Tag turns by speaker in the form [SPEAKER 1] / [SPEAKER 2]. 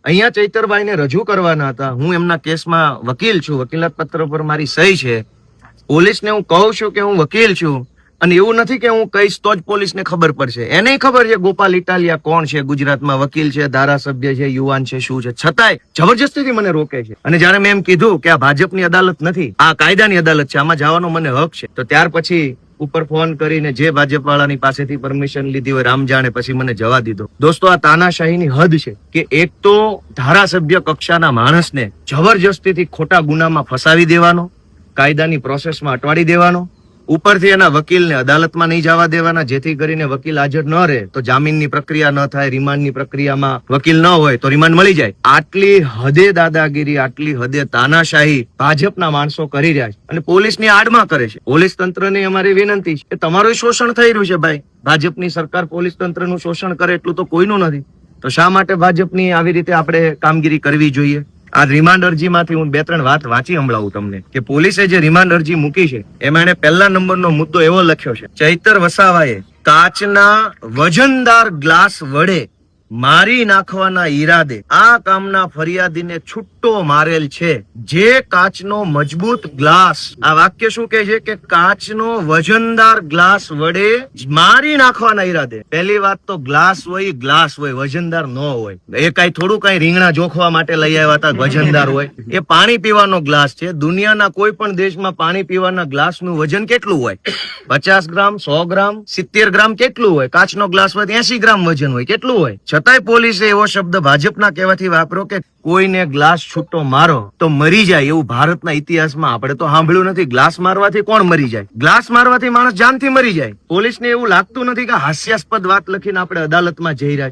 [SPEAKER 1] અહીંયા ચૈતરભાઈને રજૂ કરવાના હતા. હું એમના કેસમાં વકીલ છું, વકીલાત પત્ર પર મારી સહી છે. પોલીસને હું કહું છું કે હું વકીલ છું, અને એવું નથી કે હું કહીશ તો જ પોલીસને ખબર પડશે. એને ખબર છે ગોપાલ ઇટાલિયા કોણ છે, ગુજરાતમાં વકીલ છે, ધારાસભ્ય છે, યુવાન છે, શું છે, છતાંય જબરજસ્તીથી મને રોકે છે. અને જયારે મેં એમ કીધું કે આ ભાજપની અદાલત નથી, આ કાયદાની અદાલત છે, આમાં જવાનો મને હક છે, તો ત્યાર પછી ઉપર ફોન કરીને જે ભાજપ વાળાની પાસેથી પરમિશન લીધી હોય રામ જાણે, પછી મને જવા દીધો. દોસ્તો, આ તાનાશાહીની હદ છે કે એક તો ધારાસભ્ય કક્ષાના માણસને જબરજસ્તીથી ખોટા ગુનામાં ફસાવી દેવાનો, કાયદાની પ્રોસેસમાં અટવાડી દેવાનો, ઉપરથી એના વકીલને અદાલતમાં નહીં જવા દેવાના, જેથી કરીને વકીલ હાજર ન રહે તો જામીનની પ્રક્રિયા ન થાય, રિમાન્ડની પ્રક્રિયામાં વકીલ ન હોય તો રિમાન્ડ મળી જાય. આટલી હદે દાદાગીરી, આટલી હદે તાનાશાહી ભાજપના માણસો કરી રહ્યા છે અને પોલીસની આડમાં કરે છે. પોલીસ તંત્રને અમારી વિનંતી છે કે તમારું શોષણ થઈ રહ્યું છે ભાઈ. ભાજપની સરકાર પોલીસ તંત્રનું શોષણ કરે એટલું તો કોઈનું નથી, તો શા માટે ભાજપની આવી રીતે આપણે કામગીરી કરવી જોઈએ? આ રિમાન્ડ અરજીમાંથી હું 2-3 વાત વાંચી સંભળાવું તમને કે પોલીસે જે રિમાન્ડ અરજી મૂકી છે એમાં એને પહેલા નંબરનો મુદ્દો એવો લખ્યો છે, ચૈતર વસાવાએ કાચના વજનદાર ગ્લાસ વડે મારી નાખવાના ઈરાદે આ કામના ફરિયાદીને છૂટ્ટો મારેલ છે. જે કાચનો મજબૂત ગ્લાસ, આ વાક્ય શું કહે છે કે કાચનો વજનદાર ગ્લાસ વડે મારી નાખવાના ઈરાદે. પહેલી વાત તો ગ્લાસ હોય, ગ્લાસ હોય, વજનદાર ન હોય. એ થોડું કઈ રીંગણા જોખવા માટે લઈ આવ્યા હતા વજનદાર હોય? એ પાણી પીવાનો ગ્લાસ છે. દુનિયાના કોઈ પણ દેશમાં પાણી પીવાના ગ્લાસનું વજન કેટલું હોય? 50 ગ્રામ, 100 ગ્રામ, 70 ગ્રામ કેટલું હોય? કાચનો ગ્લાસ હોય 80 ગ્રામ વજન હોય, કેટલું હોય? છતાંય પોલીસે એવો શબ્દ ભાજપના કહેવાથી વાપરો કે કોઈને ગ્લાસ છૂટો મારો તો મરી જાય. એવું ભારતના ઇતિહાસમાં આપણે તો સાંભળ્યું નથી. ગ્લાસ મારવાથી કોણ મરી જાય? ગ્લાસ મારવાથી માણસ જાનથી મરી જાય. પોલીસને એવું લાગતું નથી કે હાસ્યાસ્પદ વાત લખીને આપણે અદાલતમાં જઈ રહ્યા છે.